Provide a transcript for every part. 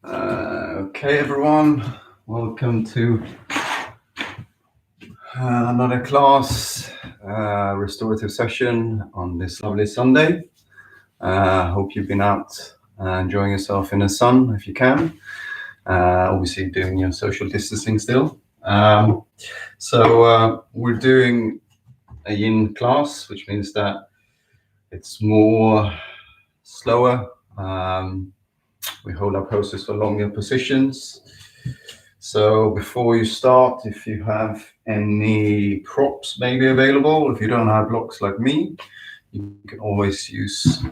Okay, everyone, welcome to another class, restorative session on this lovely Sunday. Hope you've been out enjoying yourself in the sun if you can. Obviously doing your social distancing still. So we're doing a yin class, which means that it's more slower. We hold our poses for longer positions. So before you start, if you have any props maybe available, if you don't have blocks like me, you can always use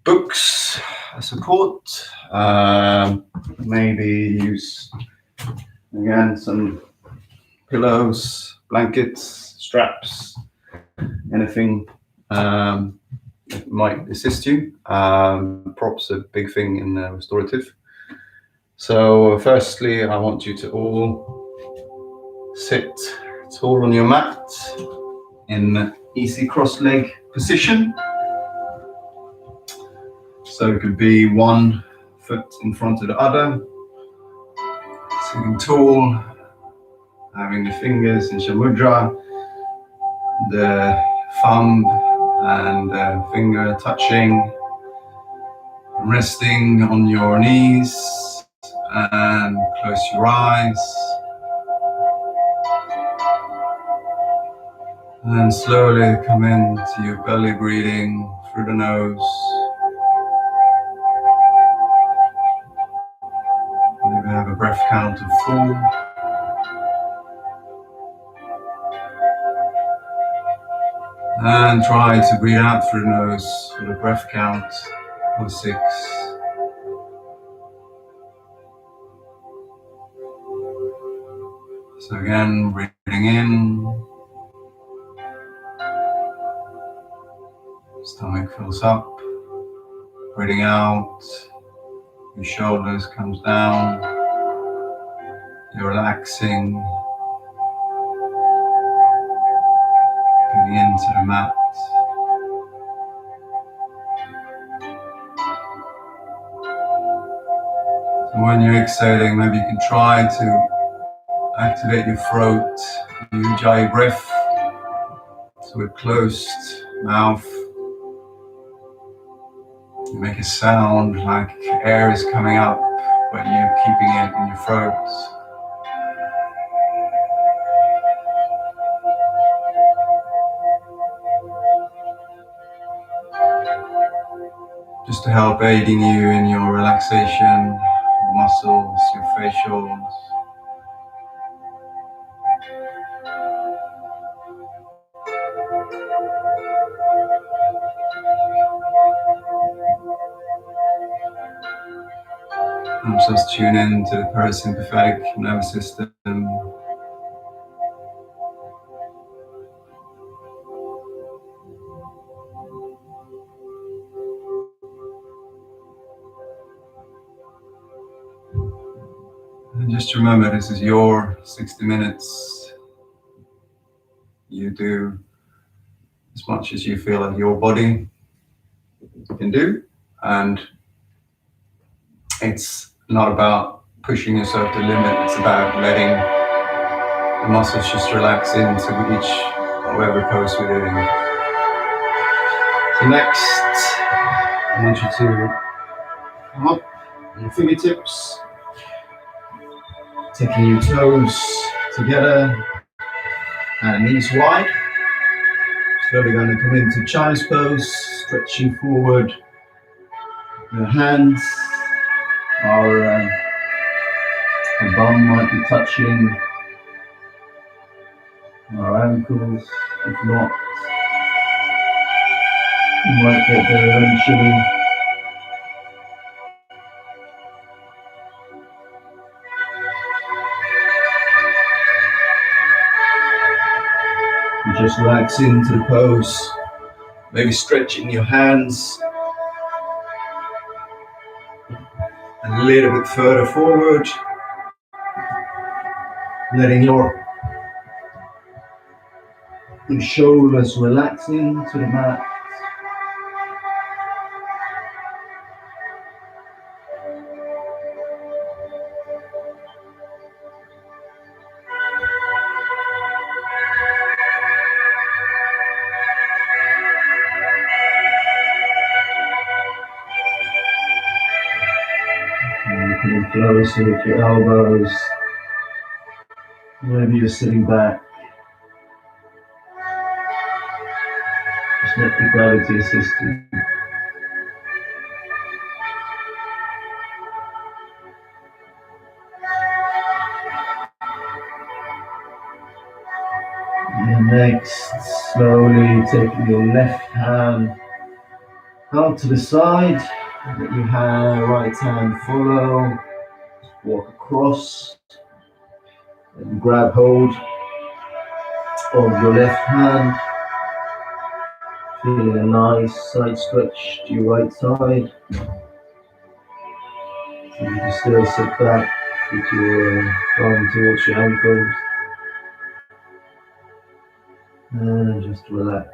books as support. Maybe use, again, some pillows, blankets, straps, anything that might assist you. Props are a big thing in restorative. So firstly, I want you to all sit tall on your mat in easy cross-leg position. So it could be one foot in front of the other, sitting tall, having the fingers in Shamudra, the thumb and the finger touching, resting on your knees, and close your eyes. And slowly come into your belly breathing through the nose. Maybe have a breath count of 4. And try to breathe out through the nose with a breath count of 6. So again, breathing in, stomach fills up, breathing out, your shoulders comes down, you're relaxing, getting into the mat. So when you're exhaling, maybe you can try to activate your throat, you ujjayi breath, so with closed mouth. You make a sound like air is coming up, but you're keeping it in your throat. Just to help aiding you in your relaxation, your muscles, your facials. Helps us tune in to the parasympathetic nervous system. And just remember, this is your 60 minutes. You do as much as you feel like your body can do. And it's not about pushing yourself to the limit. It's about letting the muscles just relax into each of every pose we're doing. So next, I want you to come up on your fingertips, taking your toes together and knees wide. Slowly going to come into child's pose, stretching forward your hands. Our bum might be touching our ankles. If not, you might get there eventually. You just relax into the pose, maybe stretching your hands a little bit further forward, letting your shoulders relax into the mat. closer with your elbows. Maybe you're sitting back. Just let the gravity assist you. And next, slowly taking your left hand out to the side. Let your right hand follow. Walk across and grab hold of your left hand. Feeling a nice side stretch to your right side. So you can still sit back with your thumb towards your ankles. And just relax.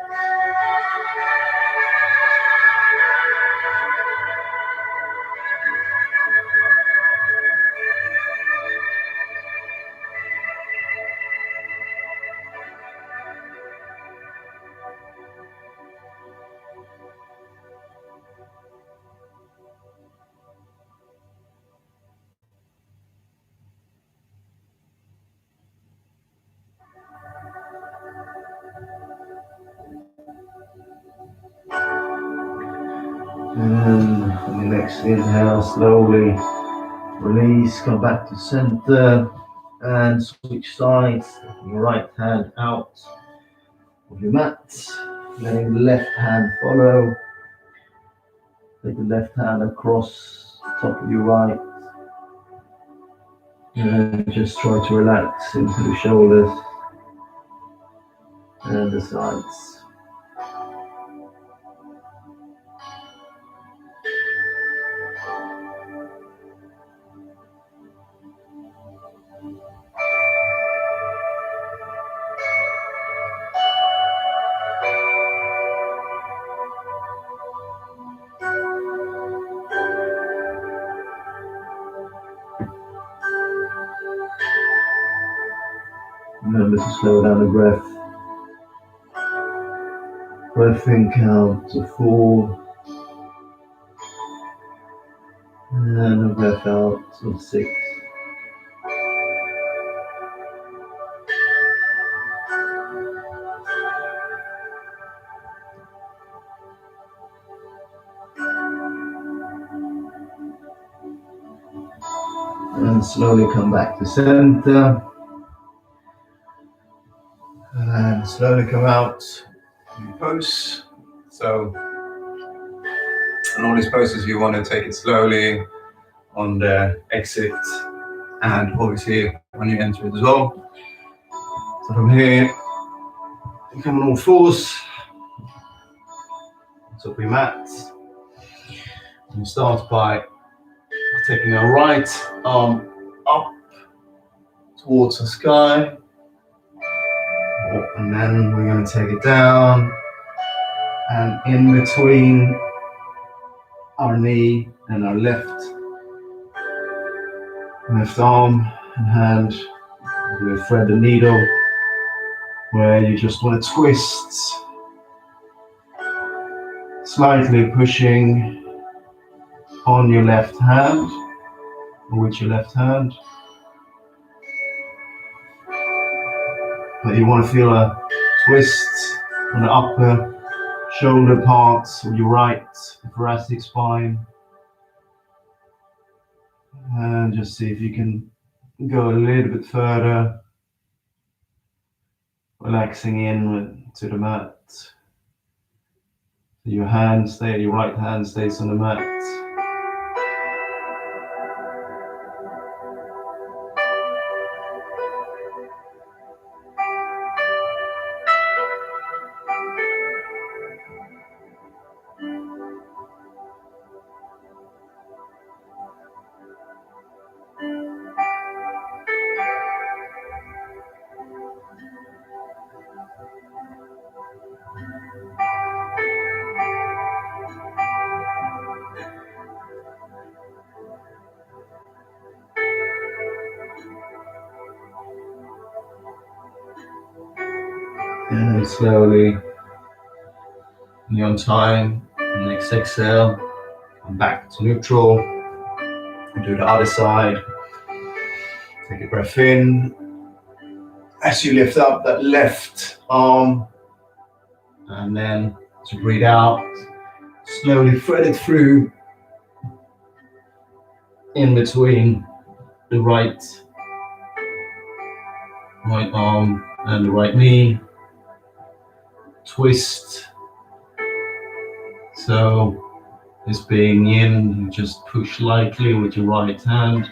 And on the next inhale, slowly release, come back to center and switch sides. Taking your right hand out of your mat, letting the left hand follow. Take the left hand across the top of your right. And just try to relax into the shoulders and the sides. Remember to slow down the breath. Breath in count to 4. And a breath out of 6. And slowly come back to center. And slowly come out in pose. So, in all these poses, you want to take it slowly on the exit and obviously when you enter it as well. So from here, you come on all fours, top of your mat. You start by taking our right arm up towards the sky, and then we're going to take it down, and in between our knee and our left arm and hand, we'll thread the needle where you just want to twist, slightly pushing on your left hand, or with your left hand. But you want to feel a twist on the upper shoulder parts of your right thoracic spine. And just see if you can go a little bit further, relaxing in to the mat. Your right hand stays on the mat. And slowly, when you're on time, next exhale, come back to neutral. Do the other side. Take a breath in. As you lift up that left arm, and then to breathe out, slowly thread it through in between the right arm and the right knee. Twist. So this being yin, you just push lightly with your right hand.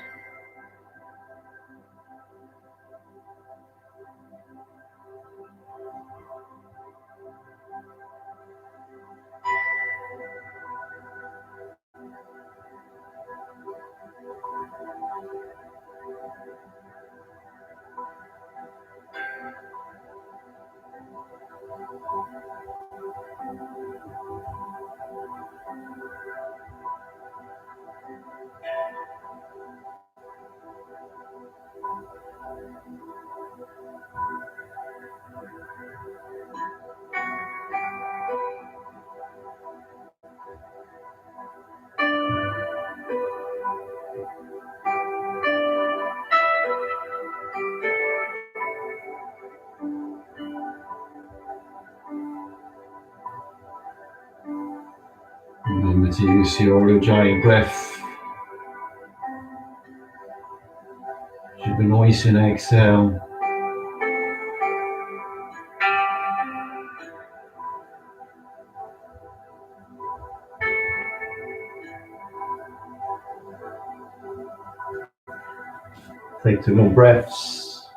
Remember to use your Ujjayi breath. Keep a noise in exhale. Take 2 more breaths.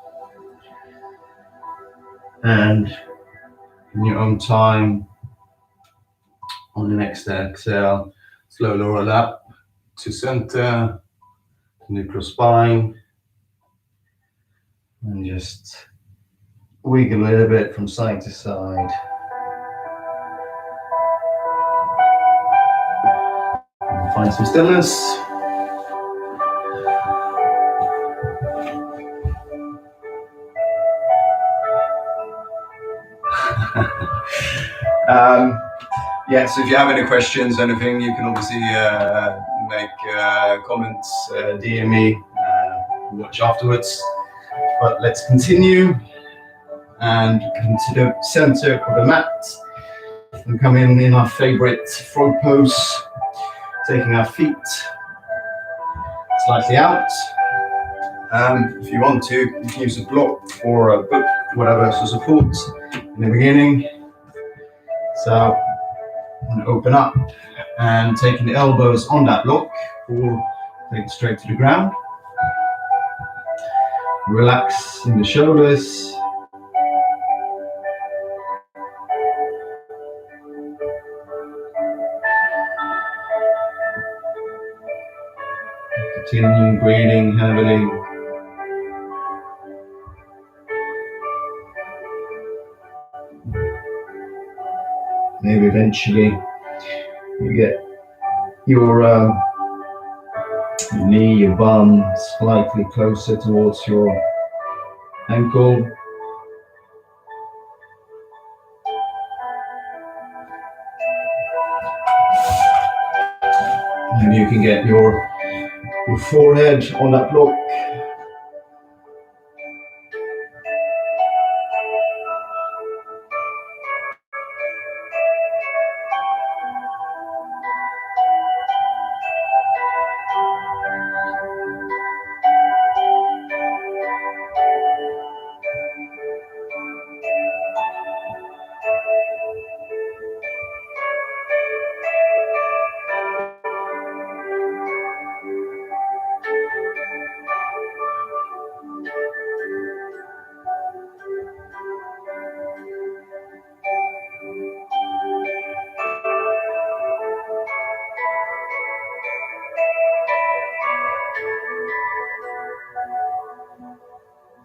And in your own time, on the next exhale, slowly roll up to center, neutral spine, and just wiggle a little bit from side to side. And find some stillness. Yeah, so if you have any questions, anything, you can obviously make comments, DM me, watch afterwards. But let's continue and come to the center of the mat and come in our favorite frog pose, taking our feet slightly out. If you want to, you can use a block or a book, whatever to support in the beginning. So I'm going to open up and taking the elbows on that block or take it straight to the ground. Relax in the shoulders. Continue breathing heavily. Maybe eventually you get your knee, your bum slightly closer towards your ankle. And you can get your forehead on that block.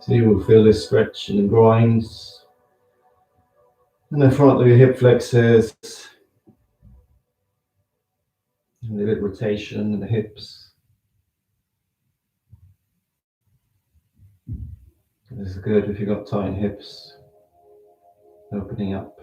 So you will feel this stretch in the groins, in the front of your hip flexors, a little bit rotation in the hips. This is good if you've got tight hips, opening up.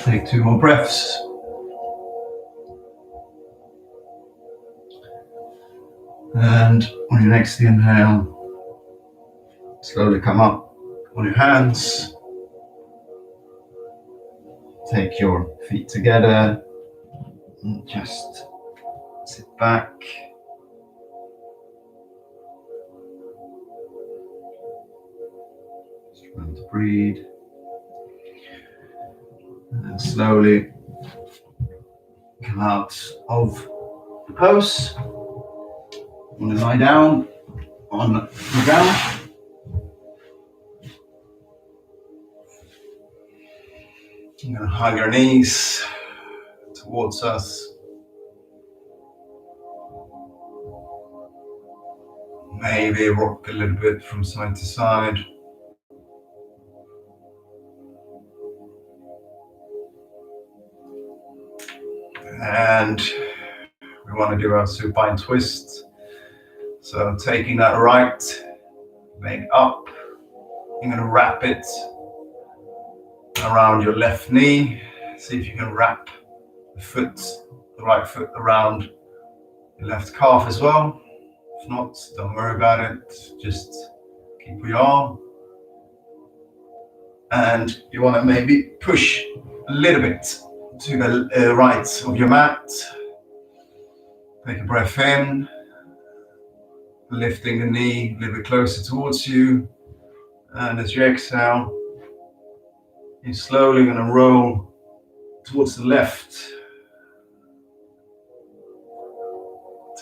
Take 2 more breaths. And on your next inhale, slowly come up on your hands. Take your feet together and just sit back. Just trying to breathe. And then slowly come out of the pose. I'm going to lie down on the ground. I'm going to hug your knees towards us. Maybe rock a little bit from side to side. And we want to do our supine twist. So taking that right leg up, you're going to wrap it around your left knee. See if you can wrap the right foot around your left calf as well. If not, don't worry about it. Just keep where you are. And you want to maybe push a little bit to the right of your mat. Take a breath in, lifting the knee a little bit closer towards you. And as you exhale, you're slowly going to roll towards the left.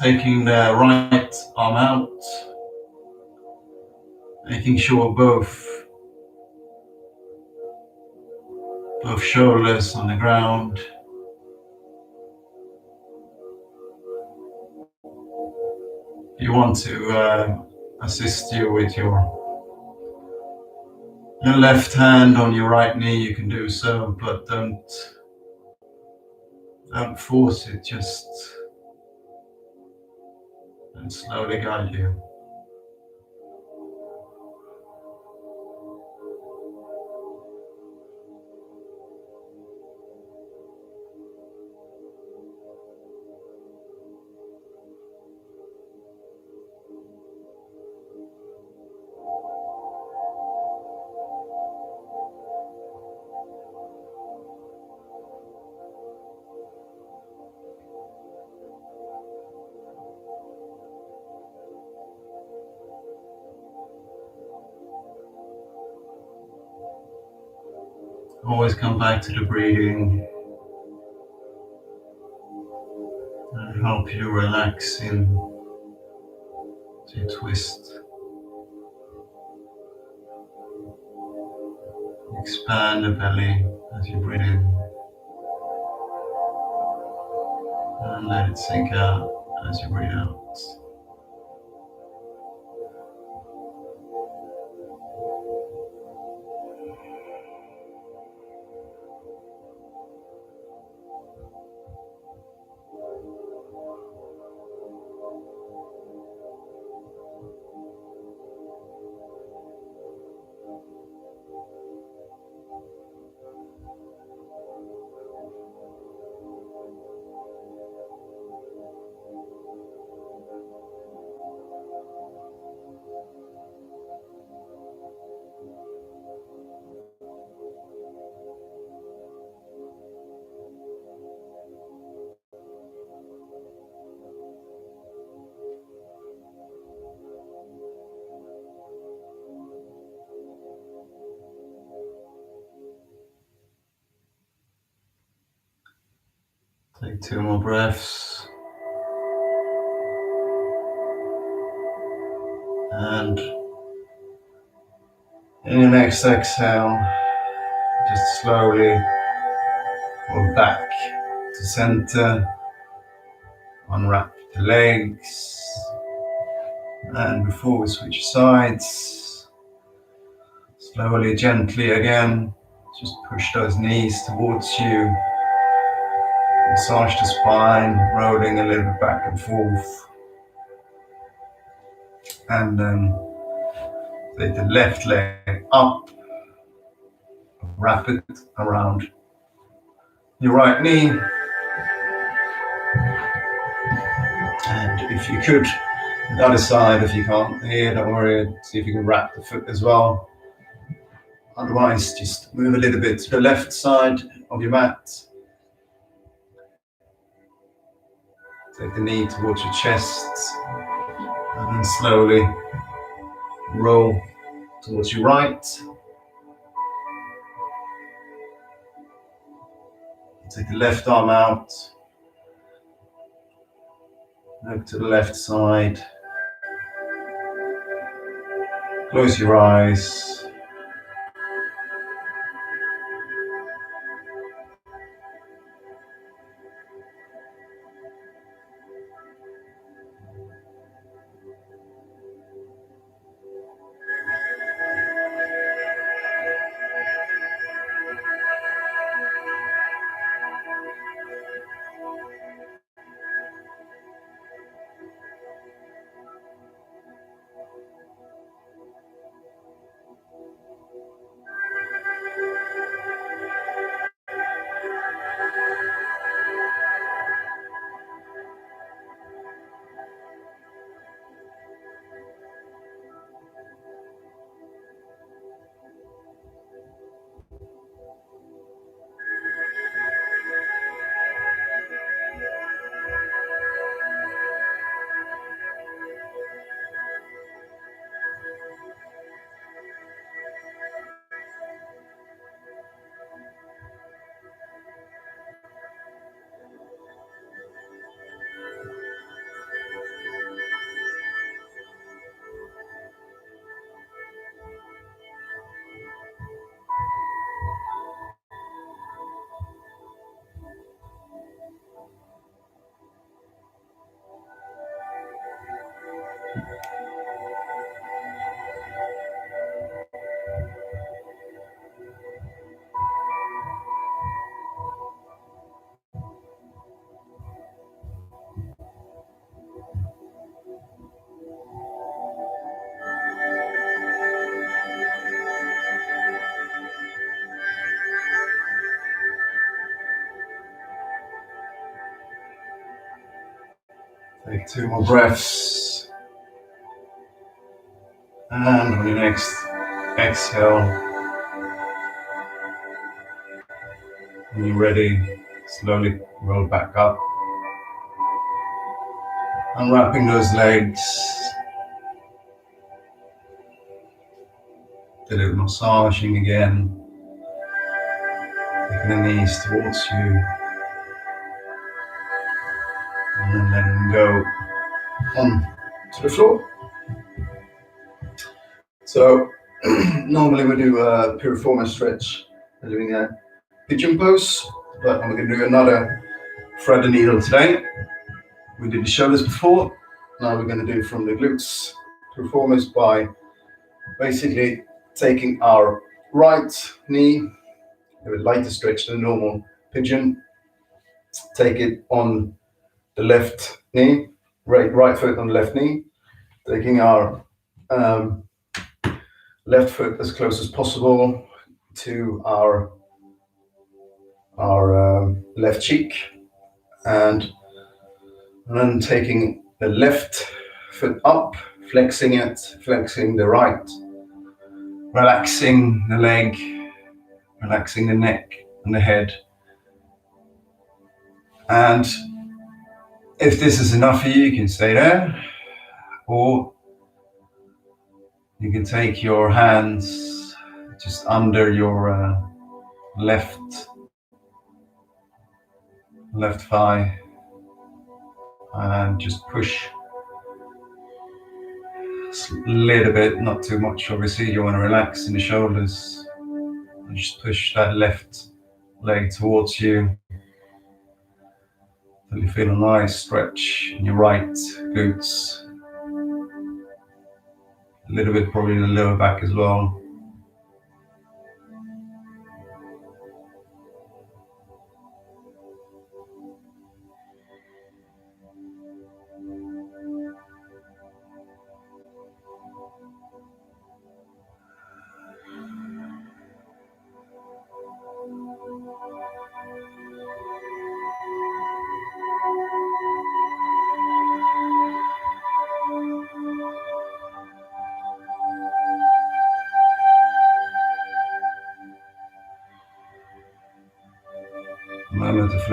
Taking the right arm out, making sure both shoulders on the ground. If you want to assist you with your left hand on your right knee, you can do so, but don't force it, just and slowly guide you. Always come back to the breathing and help you relax in to your twist. Expand the belly as you breathe in and let it sink out as you breathe out. Take 2 more breaths. And in your next exhale, just slowly pull back to center, unwrap the legs, and before we switch sides, slowly, gently again, just push those knees towards you, massage the spine, rolling a little bit back and forth, and then take the left leg up, wrap it around your right knee. And if you could, the other side, if you can't hear, don't worry, see if you can wrap the foot as well. Otherwise, just move a little bit to the left side of your mat. Take the knee towards your chest, and then slowly roll towards your right. Take the left arm out. Look to the left side. Close your eyes. Take 2 more breaths. And on your next exhale, when you're ready, slowly roll back up. Unwrapping those legs. Do a little massaging again. Taking the knees towards you. And then letting them go on to the floor. So normally we do a piriformis stretch. We're doing a pigeon pose, but I'm going to do another thread and needle today. We did the shoulders before. Now we're going to do from the glutes piriformis by basically taking our right knee, a bit lighter stretch than a normal pigeon. Take it on the left knee, right foot on the left knee, taking our left foot as close as possible to our left cheek, and then taking the left foot up, flexing it, flexing the right, relaxing the leg, relaxing the neck and the head. And if this is enough for you, you can stay there, or you can take your hands just under your left thigh and just push a little bit, not too much. Obviously, you want to relax in the shoulders and just push that left leg towards you until you feel a nice stretch in your right glutes. A little bit probably in the lower back as well.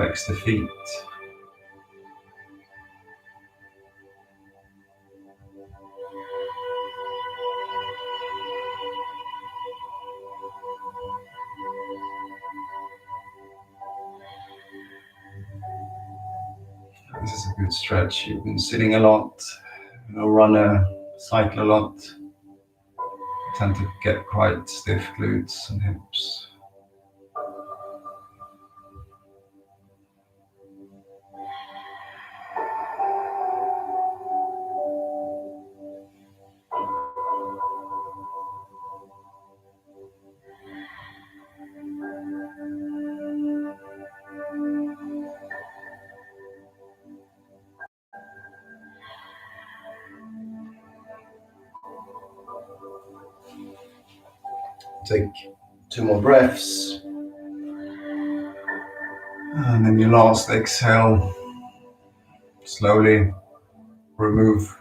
flex the feet. This is a good stretch. You've been sitting a lot, run a cycle a lot. Tend to get quite stiff glutes and hips. Take 2 more breaths. And then your last exhale, slowly remove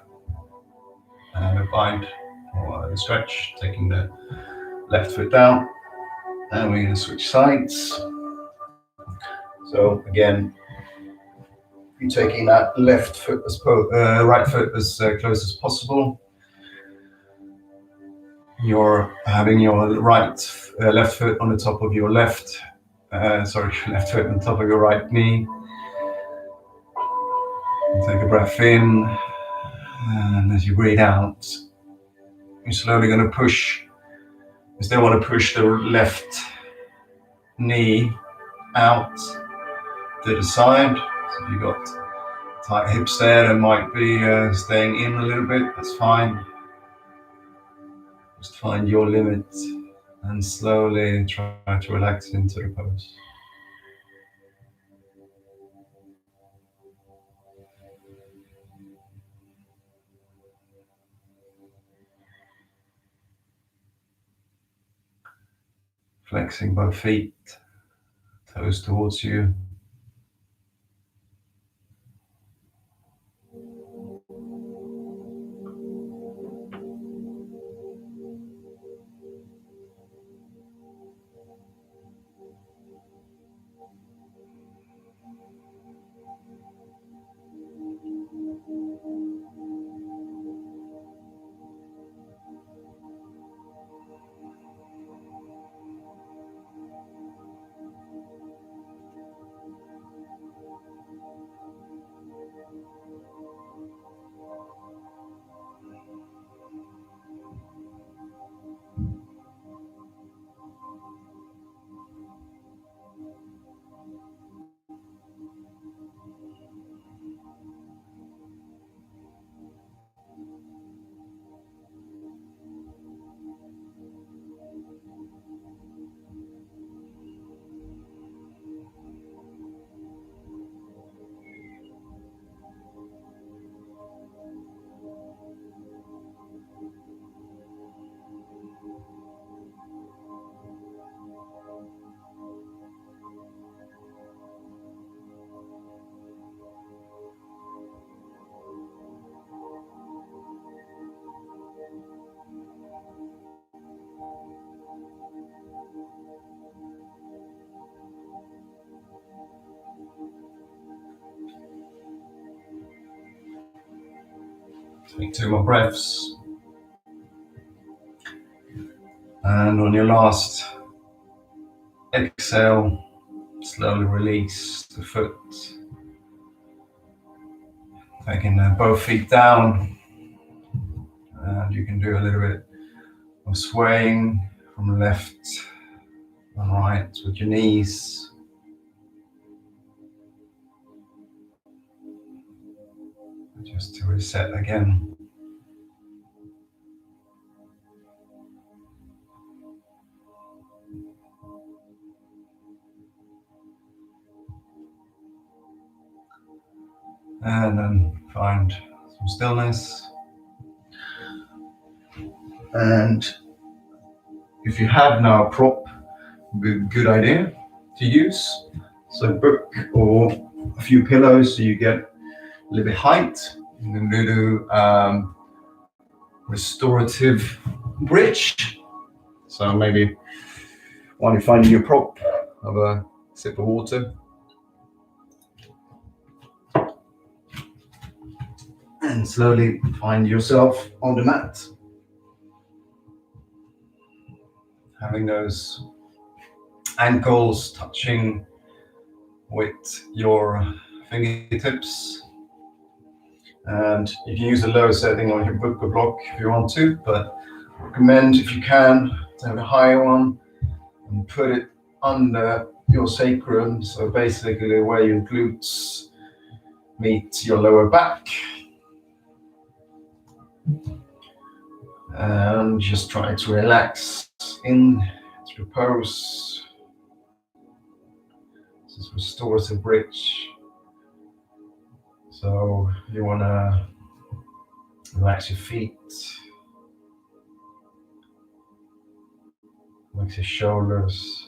the bind or the stretch, taking the left foot down. And we're going to switch sides. So again, you're taking that left foot right foot as close as possible. You're having your left foot on the top of your left foot on top of your right knee. And take a breath in, and as you breathe out, you're slowly going to push. You still want to push the left knee out to the side. So if you've got tight hips there, that might be staying in a little bit. That's fine. Just find your limit and slowly try to relax into the pose. Flexing both feet, toes towards you. Take 2 more breaths. And on your last exhale, slowly release the foot. Taking both feet down. And you can do a little bit of swaying from left and right with your knees. Just to reset again. And then find some stillness. And if you have now a prop, good idea to use. So a book or a few pillows so you get a little bit height. You can do restorative bridge. So maybe while you're finding your prop, have a sip of water. and slowly find yourself on the mat. Having those ankles touching with your fingertips. And you can use a lower setting on your booker block if you want to, but I recommend, if you can, to have a higher one and put it under your sacrum, so basically where your glutes meet your lower back. And just try to relax in to the pose. This is restorative bridge. So you want to relax your feet, relax your shoulders.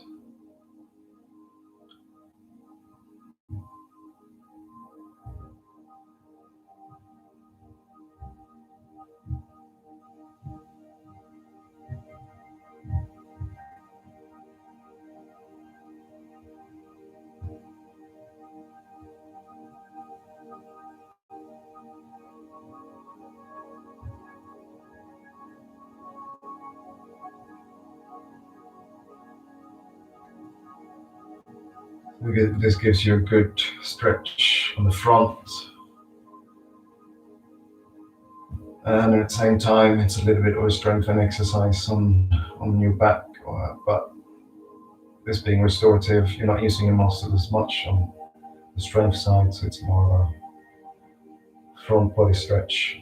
This gives you a good stretch on the front, and at the same time it's a little bit of a strength and exercise on your back. But this being restorative, you're not using your muscles as much on the strength side, so it's more of a front body stretch.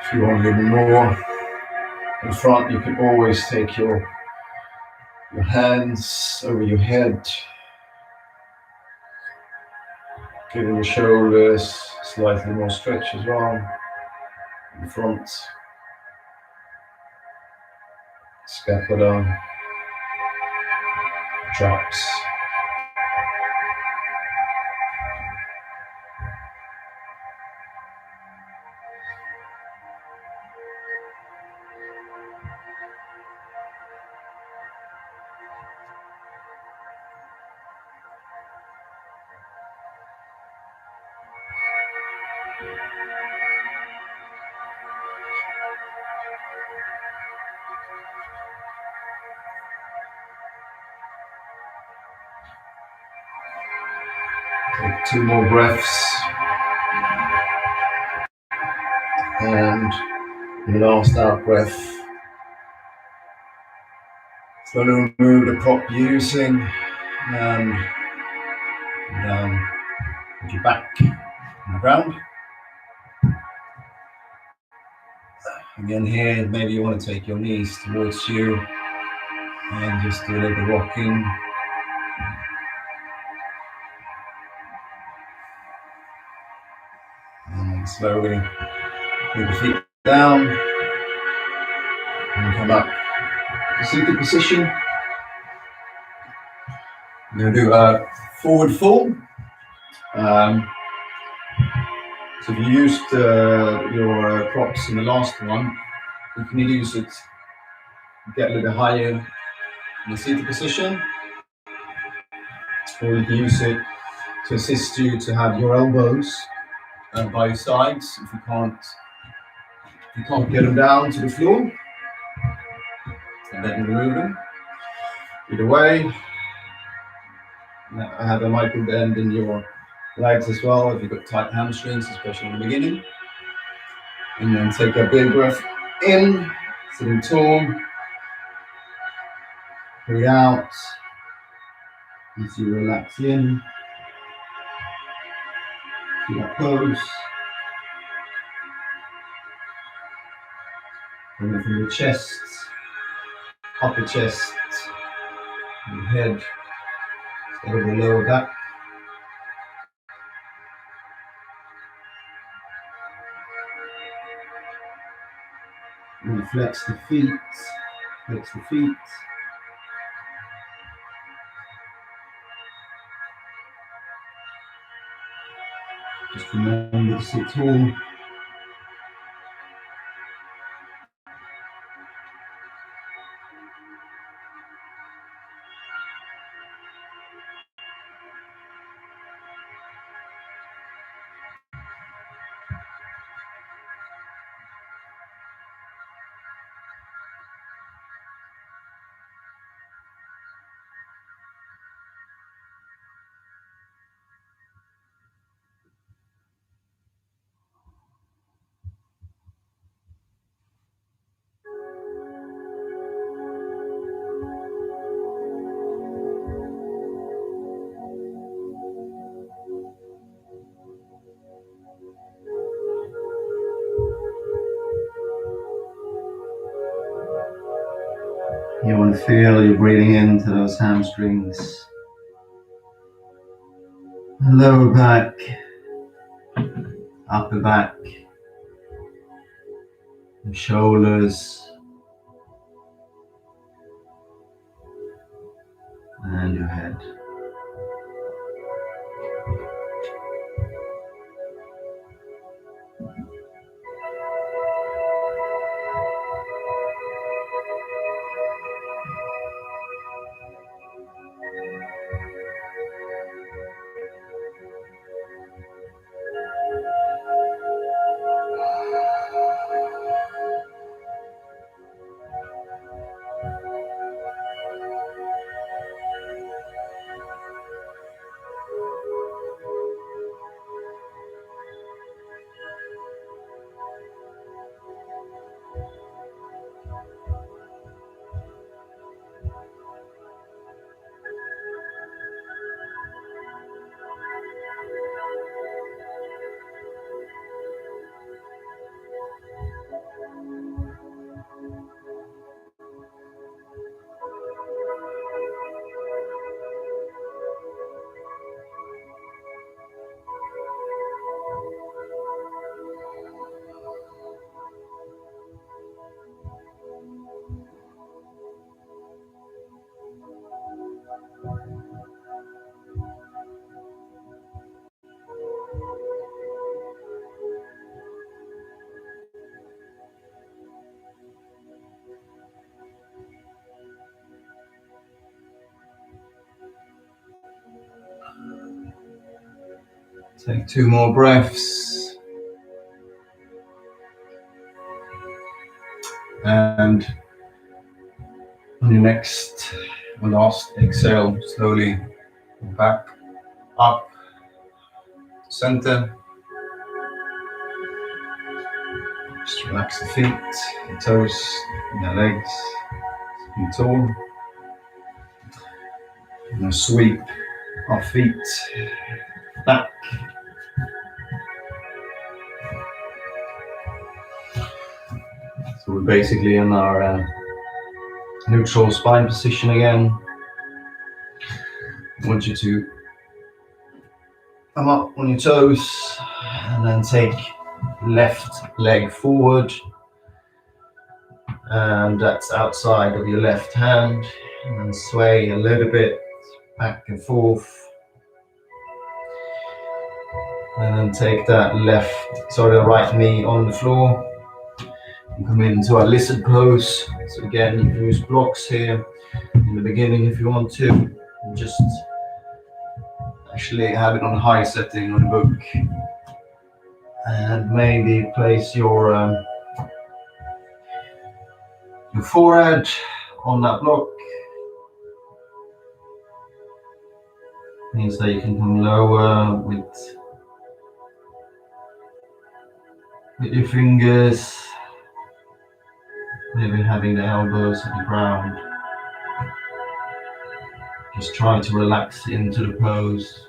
If you want a little more in front, you can always take your hands over your head, giving your shoulders slightly more stretch as well. In front, scapula, traps. Take 2 more breaths, and your last out breath, slowly remove the prop you're using, and down with your back on the ground. Again here, maybe you want to take your knees towards you and just do a little bit of rocking. And slowly move the feet down and come up to seated position. I'm going to do a forward fold. So if you used your props in the last one, you can either use it to get a little bit higher in the seated position, or you can use it to assist you to have your elbows by your sides if you can't get them down to the floor, and then remove them. Either way, have a micro bend in your legs as well if you've got tight hamstrings, especially in the beginning. And then take a big breath in Sitting tall. Breathe out as you relax in to that pose. Coming from the chest, upper chest, and head, instead of the lower back. And flex the feet, flex the feet. Just remember to sit tall. You want to feel you're breathing into those hamstrings, lower back, upper back, your shoulders, and your head. Take 2 more breaths. And on your next or last exhale, slowly back, up, center. Just relax the feet, the toes, and the legs. Sit tall. And sweep our feet back. So we're basically in our neutral spine position again. I want you to come up on your toes and then take left leg forward, and that's outside of your left hand, and then sway a little bit back and forth, and then take that the right knee on the floor and come into our lizard pose. So again, you can use blocks here in the beginning if you want to, and just actually have it on high setting on the book, and maybe place your forehead on that block. Means that you can come lower with your fingers, Maybe having the elbows on the ground. Just try to relax into the pose.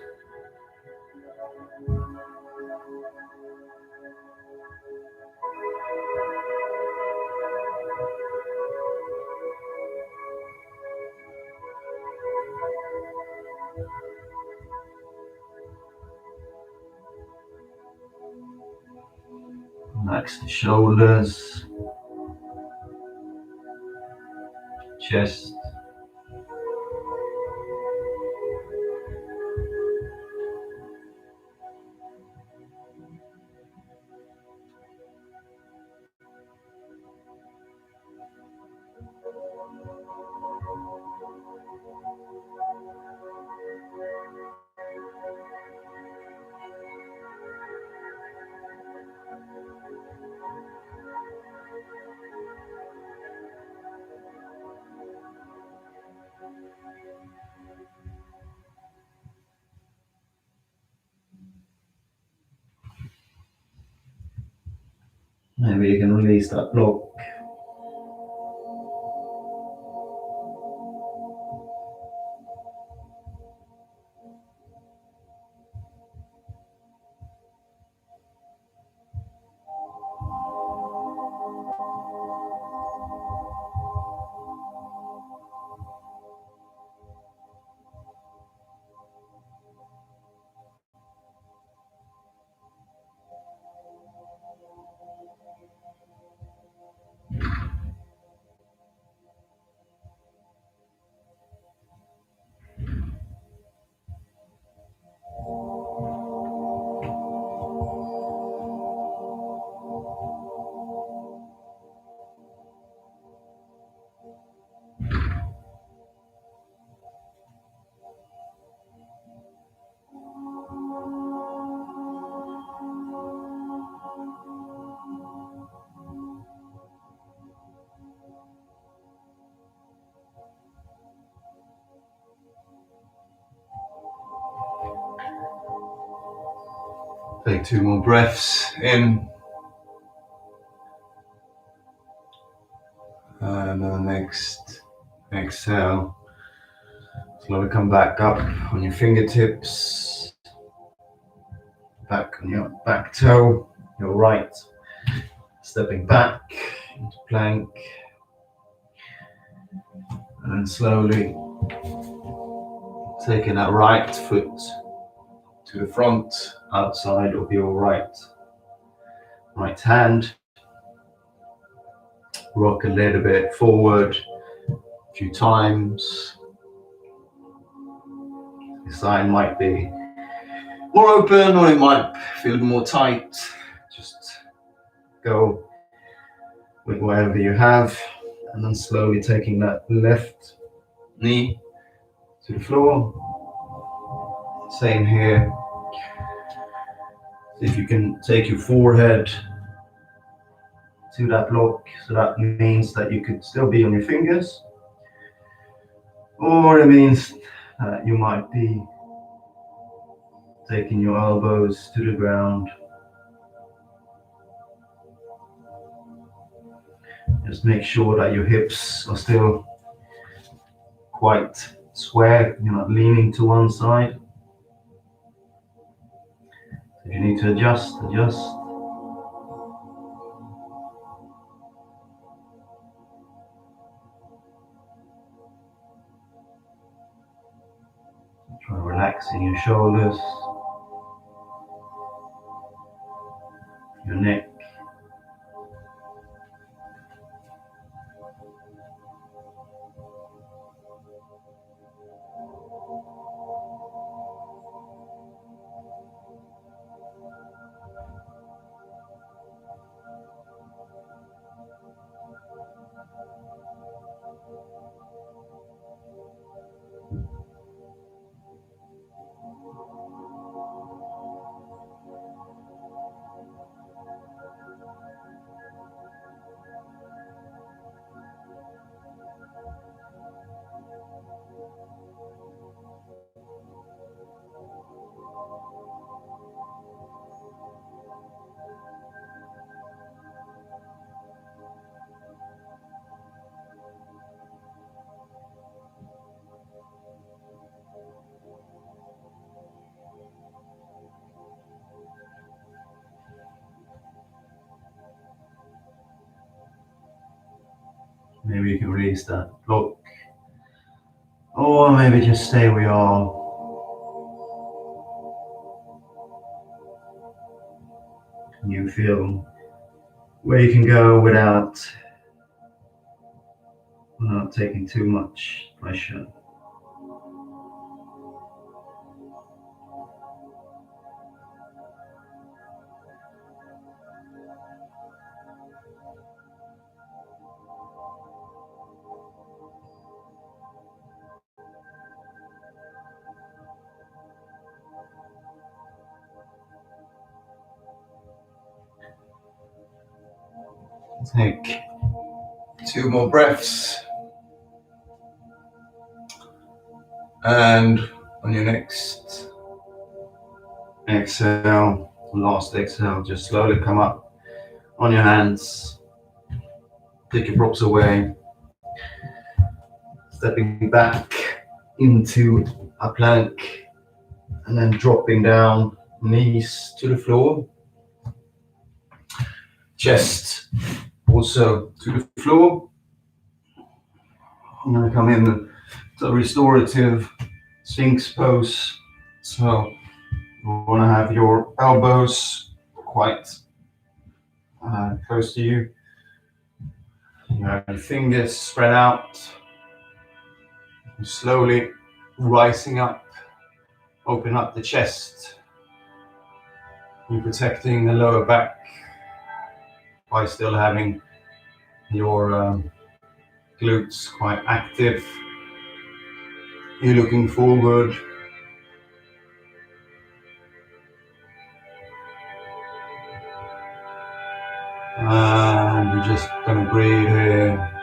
Relax the shoulders, chest. Maybe you can release that block. Take 2 more breaths in. And on the next exhale, slowly come back up on your fingertips, back on your back toe, your right, stepping back into plank, and then slowly taking that right foot to the front, outside of your right hand. Rock a little bit forward a few times. The side might be more open or it might feel more tight. Just go with whatever you have. And then slowly taking that left knee to the floor. Same here. If you can take your forehead to that block, so that means that you could still be on your fingers, or it means that you might be taking your elbows to the ground. Just make sure that your hips are still quite square, you're not leaning to one side. If you need to adjust. Try relaxing your shoulders, your neck. Maybe you can release that block, or maybe just stay where you are. You feel where you can go without taking too much pressure. Take 2 more breaths, and on your next exhale, last exhale, just slowly come up on your hands, take your props away, stepping back into a plank, and then dropping down, knees to the floor, chest also to the floor. I'm going to come in to restorative Sphinx pose. So you want to have your elbows quite close to you. You have your fingers spread out. You're slowly rising up, open up the chest. You're protecting the lower back by still having your glutes quite active. You're looking forward. And you're just going to breathe here.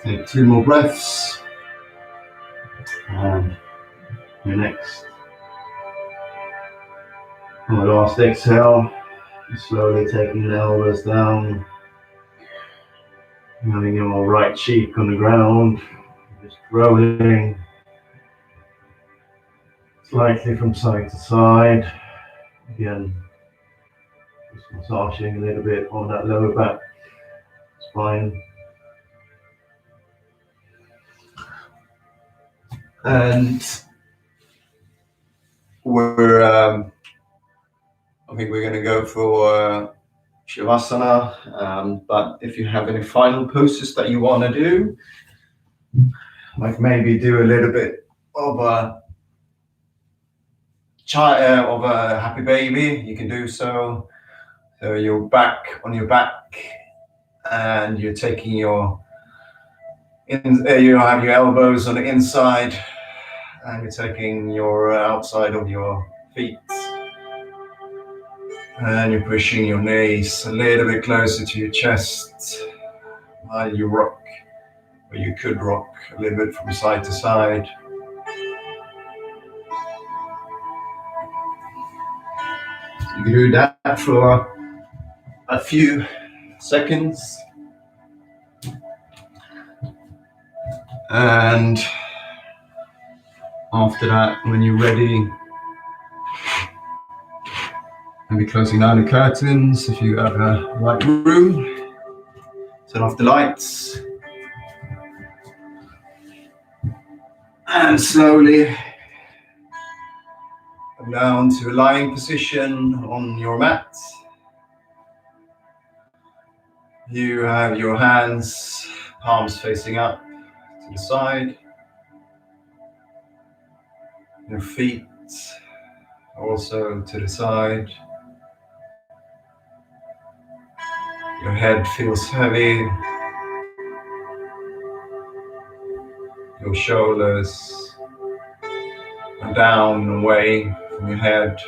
Take 2 more breaths. And your next. On the last exhale, slowly taking the elbows down, having your right cheek on the ground, just rolling slightly from side to side. Again, just massaging a little bit on that lower back spine. And I think we're going to go for Shavasana, but if you have any final poses that you want to do, like maybe do a little bit of a of a happy baby, you can do so. So you're back on your back, and you're taking you have your elbows on the inside, and you're taking your outside of your feet, and you're pushing your knees a little bit closer to your chest while you rock, or you could rock a little bit from side to side. You can do that for a few seconds, and after that, when you're ready, maybe closing down the curtains if you have a right room, turn off the lights, and slowly come down to a lying position on your mat. You have your hands, palms facing up to the side, your feet also to the side. Your head feels heavy, your shoulders are down and away from your head.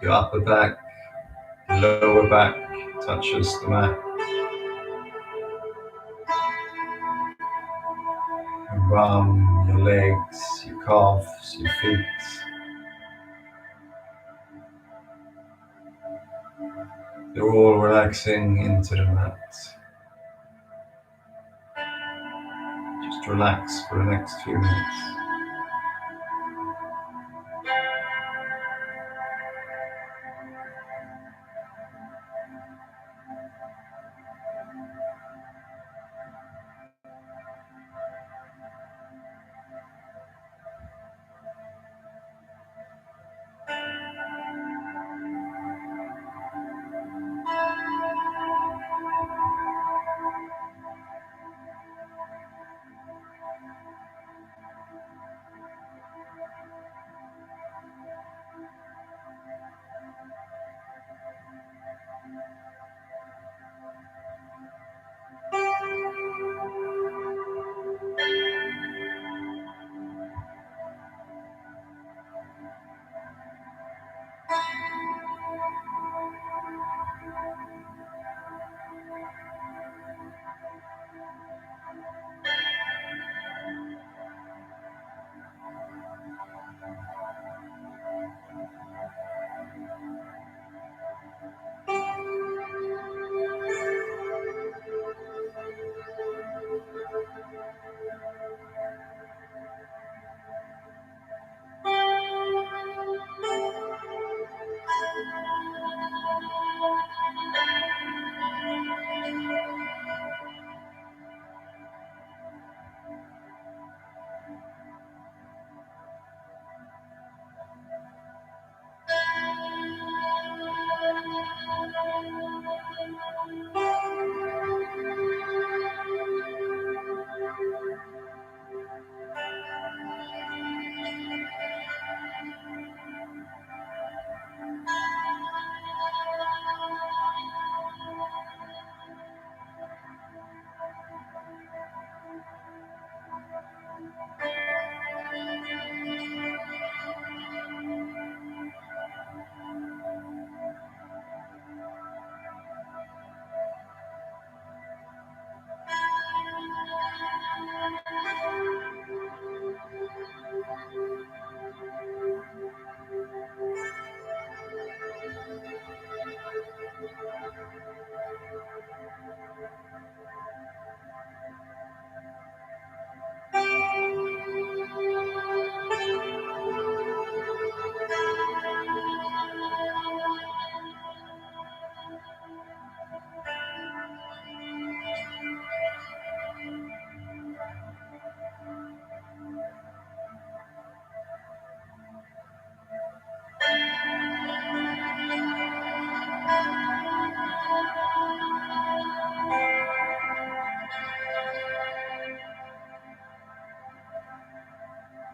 Your upper back, lower back touches the mat. Your bum, your legs, your calves, your feet. They're all relaxing into the mat. Just relax for the next few minutes.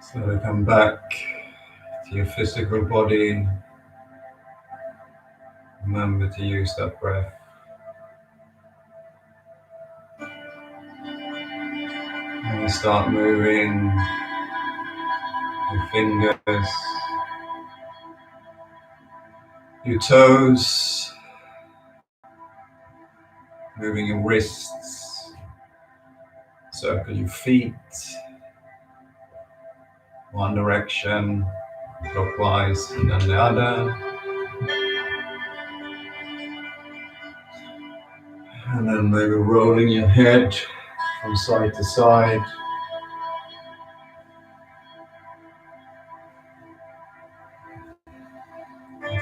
So come back to your physical body. Remember to use that breath. And you start moving your fingers, your toes, moving your wrists, circle your feet, one direction, clockwise, and then the other. And then maybe rolling your head from side to side.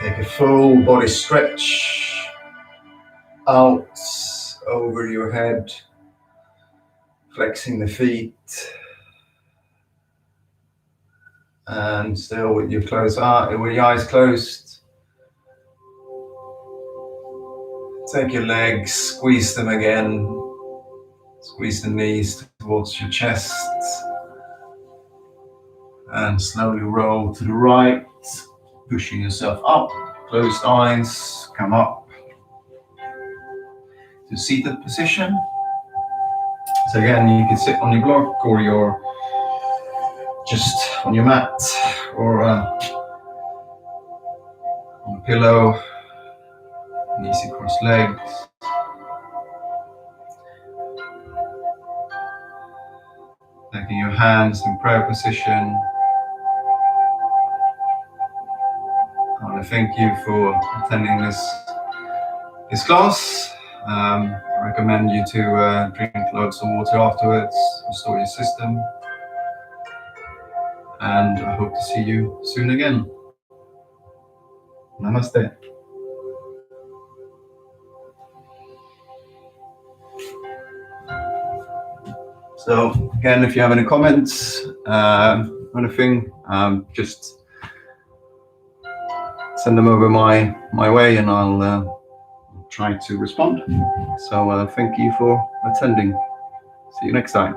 Take a full body stretch out over your head, flexing the feet. And still with your eyes closed, take your legs, squeeze them again, squeeze the knees towards your chest, and slowly roll to the right, pushing yourself up. Closed eyes, come up to seated position. So again, you can sit on your block, or you're just on your mat, or on a pillow, easy crossed legs. Taking your hands in prayer position. I want to thank you for attending this class. I recommend you to drink loads of water afterwards, restore your system, and I hope to see you soon again. Namaste. So again, if you have any comments, anything, just send them over my way, and I'll try to respond. So thank you for attending. See you next time.